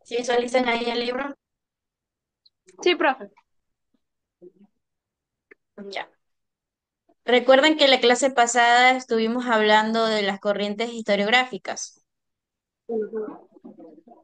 ¿Sí visualizan ahí el libro? Sí, profe. Ya. Recuerden que la clase pasada estuvimos hablando de las corrientes historiográficas.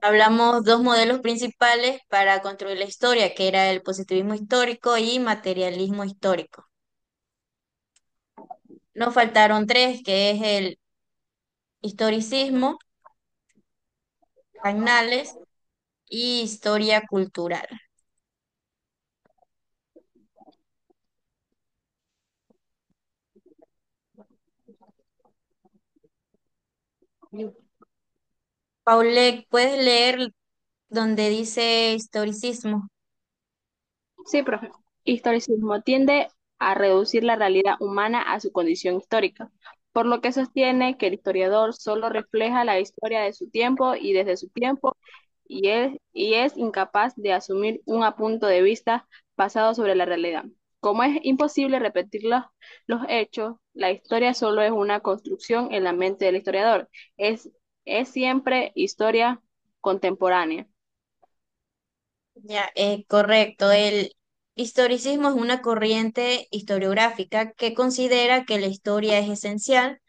Hablamos dos modelos principales para construir la historia, que era el positivismo histórico y materialismo histórico. Nos faltaron tres, que es el historicismo, annales y historia cultural. Paulette, ¿puedes leer donde dice historicismo? Sí, profe. Historicismo tiende a reducir la realidad humana a su condición histórica, por lo que sostiene que el historiador solo refleja la historia de su tiempo y desde su tiempo y es incapaz de asumir un punto de vista basado sobre la realidad. Como es imposible repetir los hechos, la historia solo es una construcción en la mente del historiador. Es, es siempre historia contemporánea. Ya, correcto. El historicismo es una corriente historiográfica que considera que la historia es esencial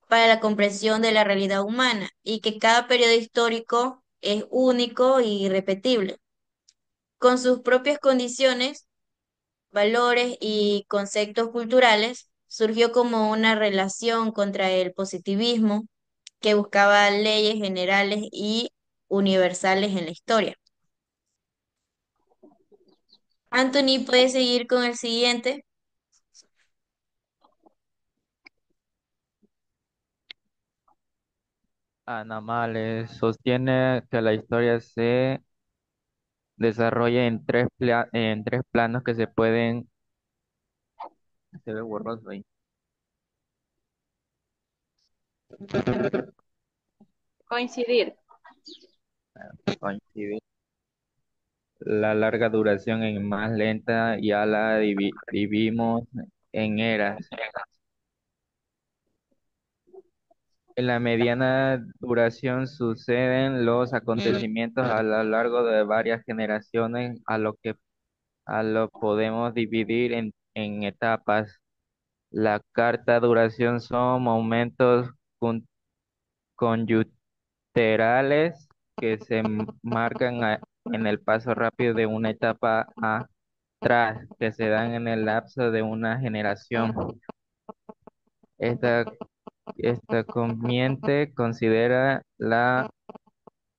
para la comprensión de la realidad humana y que cada periodo histórico es único y irrepetible, con sus propias condiciones, valores y conceptos culturales. Surgió como una relación contra el positivismo que buscaba leyes generales y universales en la historia. Anthony, puede seguir con el siguiente. Anamales sostiene que la historia se desarrolla en en tres planos que se pueden, se ve borroso ahí, Coincidir. coincide. La larga duración en más lenta ya la dividimos en eras. En la mediana duración suceden los Mm, acontecimientos a lo largo de varias generaciones, a lo podemos dividir en etapas. La corta duración son momentos conyunturales que se marcan en el paso rápido de una etapa a tras, que se dan en el lapso de una generación. Esta, esta corriente considera la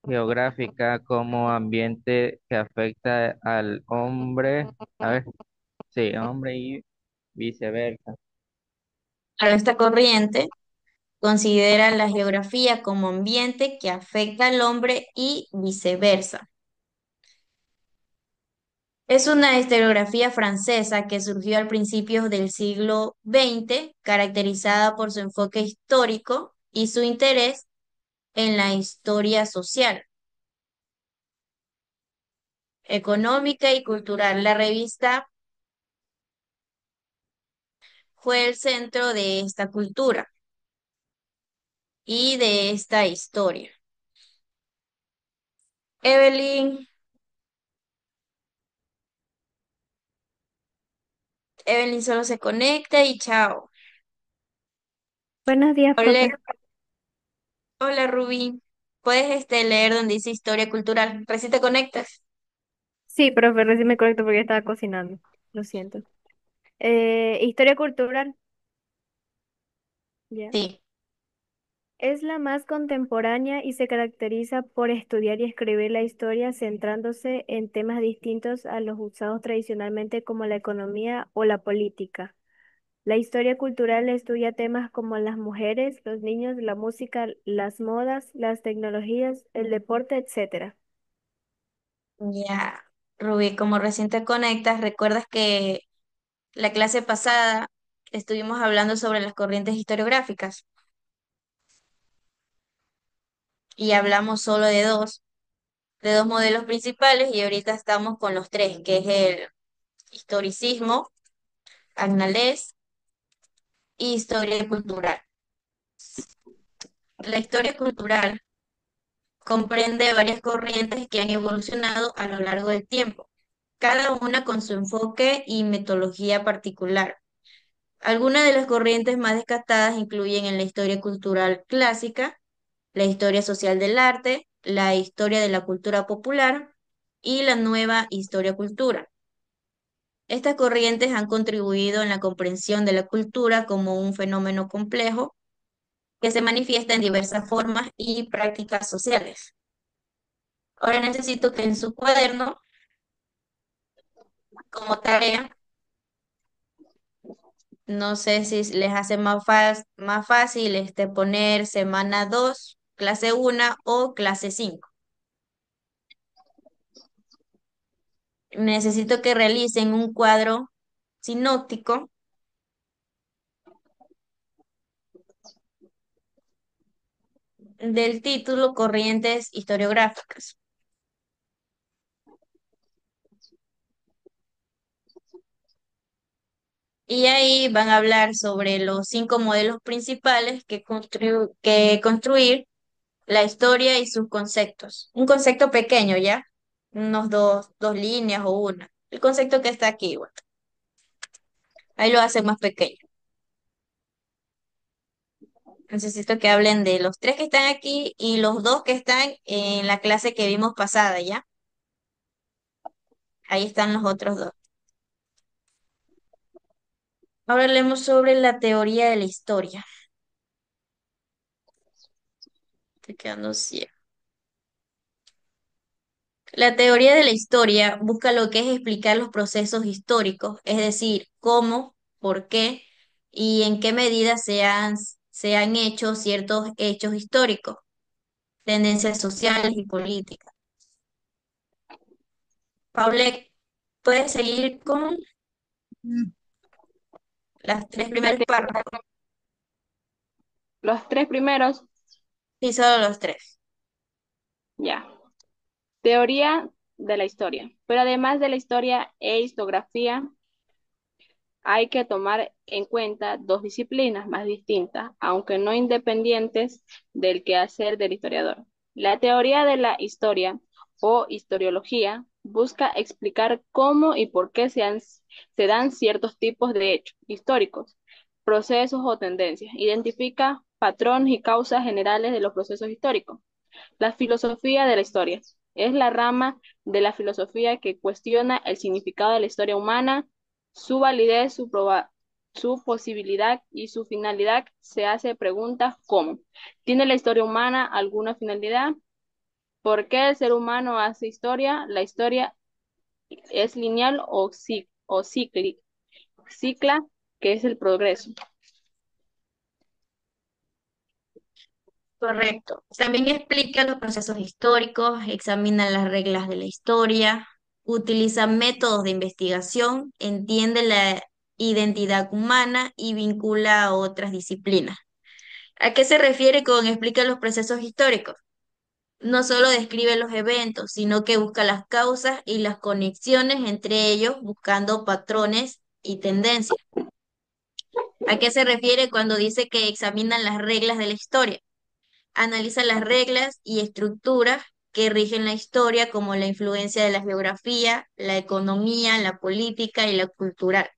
geográfica como ambiente que afecta al hombre, a ver, sí, hombre y viceversa. claro, esta corriente considera la geografía como ambiente que afecta al hombre y viceversa. Es una historiografía francesa que surgió al principio del siglo XX, caracterizada por su enfoque histórico y su interés en la historia social, económica y cultural. La revista fue el centro de esta cultura y de esta historia. Evelyn, Evelyn solo se conecta y chao. Buenos días, Hola, profe. hola Rubí. ¿Puedes leer donde dice historia cultural? Recién te conectas. Sí, profe, recién me conecto porque estaba cocinando. Lo siento. Historia cultural, ya. Sí. Es la más contemporánea y se caracteriza por estudiar y escribir la historia centrándose en temas distintos a los usados tradicionalmente como la economía o la política. La historia cultural estudia temas como las mujeres, los niños, la música, las modas, las tecnologías, el deporte, etcétera. Ya, Rubí, como recién te conectas, recuerdas que la clase pasada estuvimos hablando sobre las corrientes historiográficas y hablamos solo de dos modelos principales y ahorita estamos con los tres, que es el historicismo, annales y historia cultural. La historia cultural comprende varias corrientes que han evolucionado a lo largo del tiempo, cada una con su enfoque y metodología particular. Algunas de las corrientes más destacadas incluyen en la historia cultural clásica, la historia social del arte, la historia de la cultura popular y la nueva historia cultura. Estas corrientes han contribuido en la comprensión de la cultura como un fenómeno complejo que se manifiesta en diversas formas y prácticas sociales. Ahora necesito que en su cuaderno, como tarea, no sé si les hace más fácil poner semana 2, clase 1 o clase 5. Necesito que realicen un cuadro sinóptico del título Corrientes historiográficas. Y ahí van a hablar sobre los 5 modelos principales que construir la historia y sus conceptos. Un concepto pequeño, ¿ya? Unos dos líneas o una. El concepto que está aquí, bueno, ahí lo hace más pequeño. Necesito que hablen de los 3 que están aquí y los 2 que están en la clase que vimos pasada, ¿ya? Ahí están los otros 2. Ahora hablemos sobre la teoría de la historia. Estoy quedando ciego. La teoría de la historia busca lo que es explicar los procesos históricos, es decir, cómo, por qué y en qué medida se han hecho ciertos hechos históricos, tendencias sociales y políticas. Paulette, ¿puedes seguir con las 3 La primeros te- párrafos? los tres primeros, Sí, solo los 3. ya. Teoría de la historia. Pero además de la historia e historiografía, hay que tomar en cuenta dos disciplinas más distintas, aunque no independientes del quehacer del historiador. La teoría de la historia o historiología busca explicar cómo y por qué se dan ciertos tipos de hechos históricos, procesos o tendencias. Identifica patrones y causas generales de los procesos históricos. La filosofía de la historia es la rama de la filosofía que cuestiona el significado de la historia humana, su validez, su posibilidad y su finalidad. Se hace preguntas como, ¿tiene la historia humana alguna finalidad? ¿Por qué el ser humano hace historia? ¿La historia es lineal o cicla, que es el progreso? Correcto. También explica los procesos históricos, examina las reglas de la historia, utiliza métodos de investigación, entiende la identidad humana y vincula a otras disciplinas. ¿A qué se refiere con explica los procesos históricos? No solo describe los eventos, sino que busca las causas y las conexiones entre ellos, buscando patrones y tendencias. ¿A qué se refiere cuando dice que examinan las reglas de la historia? Analiza las reglas y estructuras que rigen la historia, como la influencia de la geografía, la economía, la política y la cultural.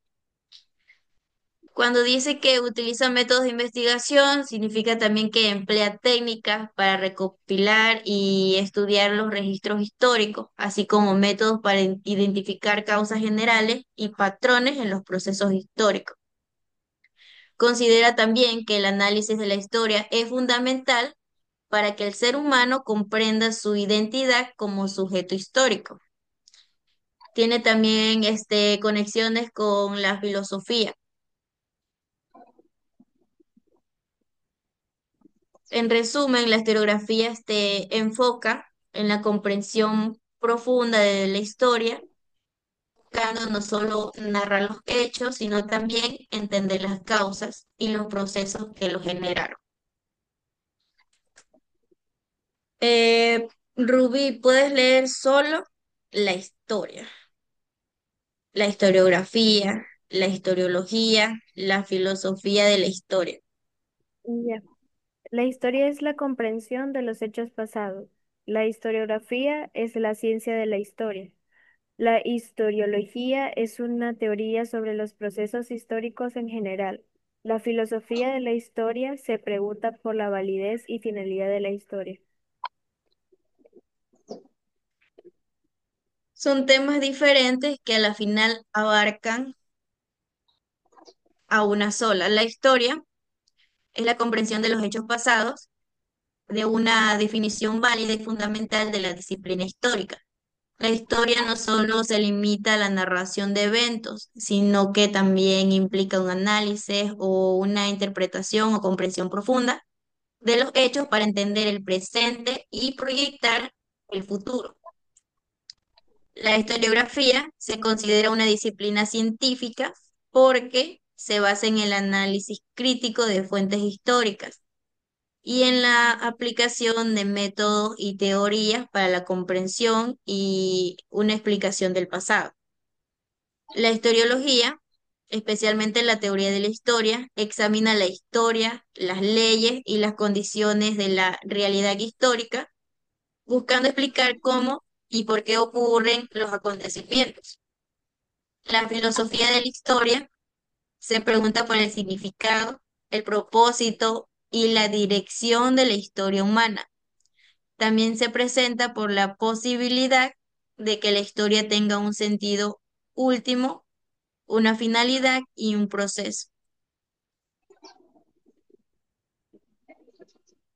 Cuando dice que utiliza métodos de investigación, significa también que emplea técnicas para recopilar y estudiar los registros históricos, así como métodos para identificar causas generales y patrones en los procesos históricos. Considera también que el análisis de la historia es fundamental para que el ser humano comprenda su identidad como sujeto histórico. Tiene también conexiones con la filosofía. En resumen, la historiografía enfoca en la comprensión profunda de la historia, buscando no solo narrar los hechos, sino también entender las causas y los procesos que los generaron. Rubí, ¿puedes leer solo la historia, la historiografía, la historiología, la filosofía de la historia? Ya. La historia es la comprensión de los hechos pasados. La historiografía es la ciencia de la historia. La historiología es una teoría sobre los procesos históricos en general. La filosofía de la historia se pregunta por la validez y finalidad de la historia. Son temas diferentes que a la final abarcan a una sola. La historia es la comprensión de los hechos pasados, de una definición válida y fundamental de la disciplina histórica. La historia no solo se limita a la narración de eventos, sino que también implica un análisis o una interpretación o comprensión profunda de los hechos para entender el presente y proyectar el futuro. La historiografía se considera una disciplina científica porque se basa en el análisis crítico de fuentes históricas y en la aplicación de métodos y teorías para la comprensión y una explicación del pasado. La historiología, especialmente la teoría de la historia, examina la historia, las leyes y las condiciones de la realidad histórica, buscando explicar cómo y por qué ocurren los acontecimientos. La filosofía de la historia se pregunta por el significado, el propósito y la dirección de la historia humana. También se presenta por la posibilidad de que la historia tenga un sentido último, una finalidad y un proceso.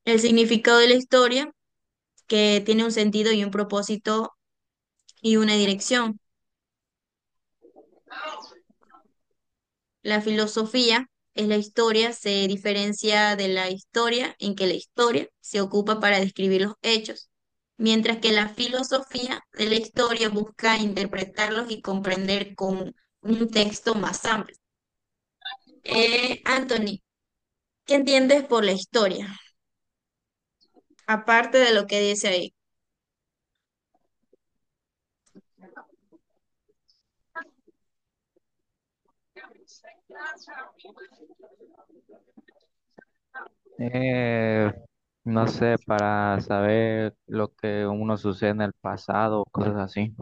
El significado de la historia, que tiene un sentido y un propósito y una dirección. La filosofía es la historia, se diferencia de la historia en que la historia se ocupa para describir los hechos, mientras que la filosofía de la historia busca interpretarlos y comprender con un texto más amplio. Anthony, ¿qué entiendes por la historia? Aparte de lo que dice ahí. Eh, no sé, para saber lo que uno sucede en el pasado, cosas así.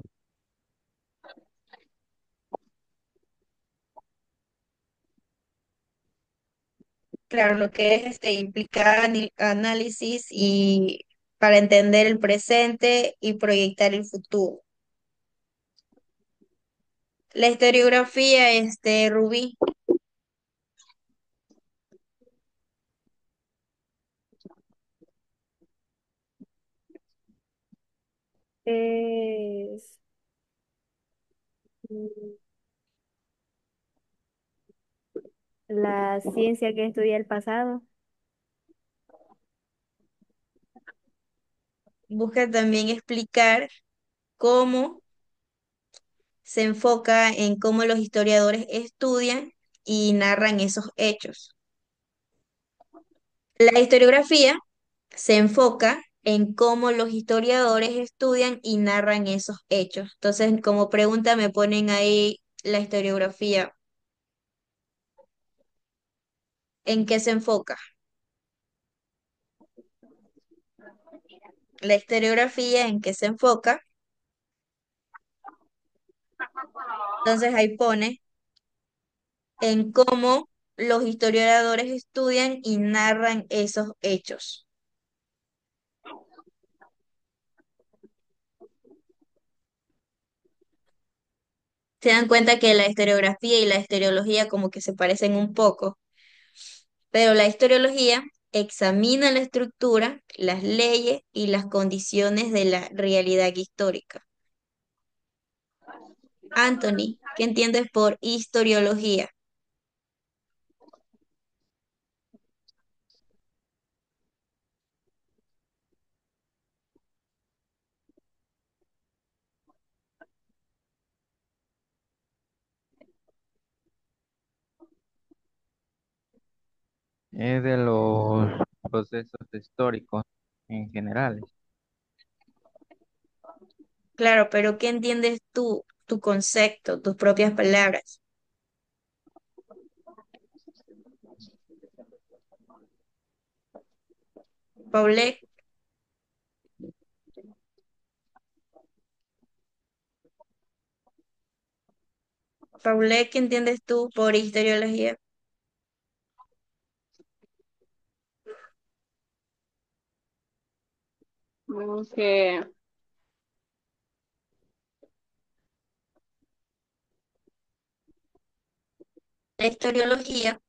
Claro, lo que es implicar análisis y para entender el presente y proyectar el futuro. La historiografía, Rubí, Es mm, la ciencia que estudia el pasado. busca también explicar cómo se enfoca en cómo los historiadores estudian y narran esos hechos. La historiografía se enfoca en cómo los historiadores estudian y narran esos hechos. Entonces, como pregunta me ponen ahí la historiografía, ¿en qué se enfoca? La historiografía, ¿en qué se enfoca? Entonces ahí pone en cómo los historiadores estudian y narran esos hechos. Se dan cuenta que la historiografía y la historiología como que se parecen un poco, pero la historiología examina la estructura, las leyes y las condiciones de la realidad histórica. Anthony, ¿qué entiendes por historiología? Es de los procesos históricos en general. Claro, pero ¿qué entiendes tú, tu concepto, tus propias palabras? Paulette, Paulette, ¿qué entiendes tú por historiología? Que La historiología,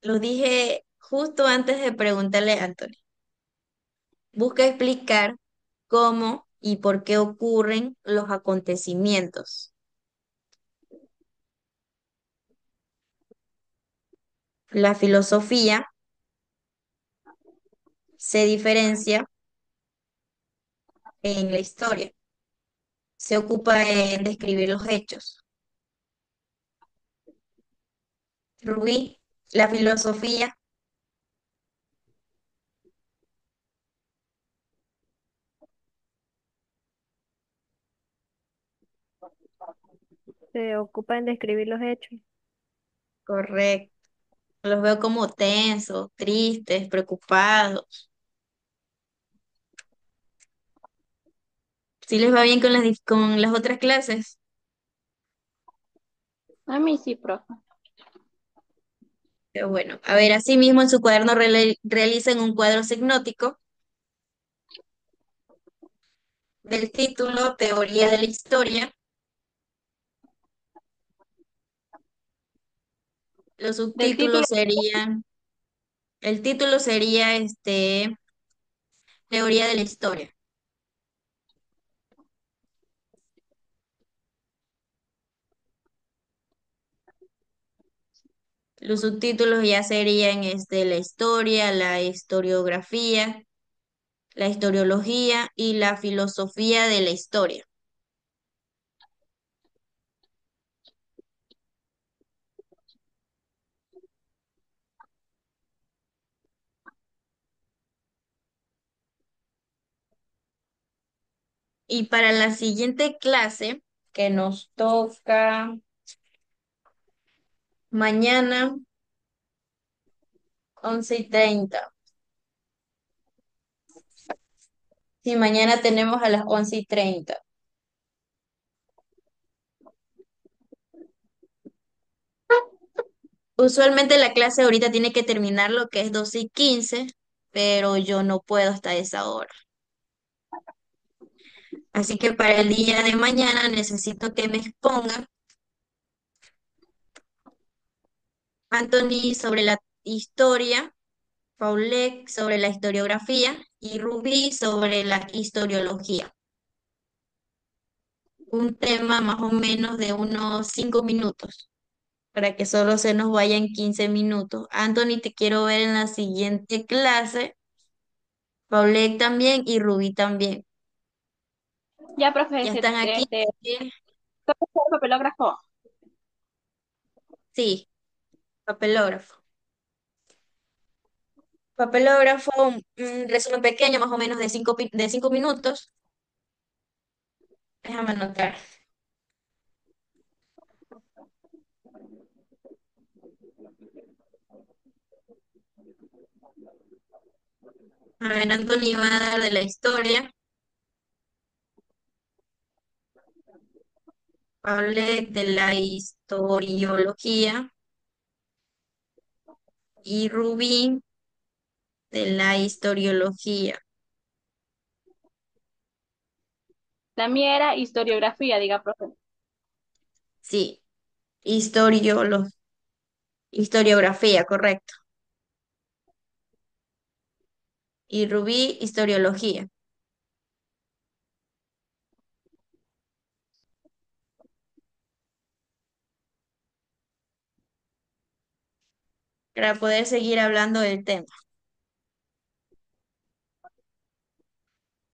lo dije justo antes de preguntarle a Anthony. Busca explicar cómo y por qué ocurren los acontecimientos. La filosofía se diferencia en la historia, se ocupa en describir los hechos. Rubí, la filosofía se ocupa en describir los hechos. correcto. Los veo como tensos, tristes, preocupados. ¿Sí les va bien con con las otras clases? a mí sí, profe. Pero bueno, a ver, asimismo en su cuaderno realicen un cuadro signótico del título Teoría de la Historia. Los Del título, subtítulos serían, el título sería Teoría de la Historia. Los subtítulos ya serían la historia, la historiografía, la historiología y la filosofía de la historia. Y para la siguiente clase, que nos toca mañana, 11:30. Sí, mañana tenemos a las 11:30. Usualmente la clase ahorita tiene que terminar lo que es 12:15, pero yo no puedo hasta esa hora. Así que para el día de mañana necesito que me exponga Anthony sobre la historia, Paulette sobre la historiografía y Rubí sobre la historiología. Un tema más o menos de unos 5 minutos, para que solo se nos vayan 15 minutos. Anthony, te quiero ver en la siguiente clase, Paulette también y Rubí también. ya, profe, ¿Ya están aquí? papelógrafo. Sí, papelógrafo. Papelógrafo, un resumen pequeño, más o menos de 5 minutos. Déjame anotar. A ver, Anthony va a dar de la historia, Paulette de la historiología y Rubí de la historiología. La mía era historiografía, diga, profe. Sí, historiolo- historiografía, correcto. Y Rubí, historiología. Para poder seguir hablando del tema.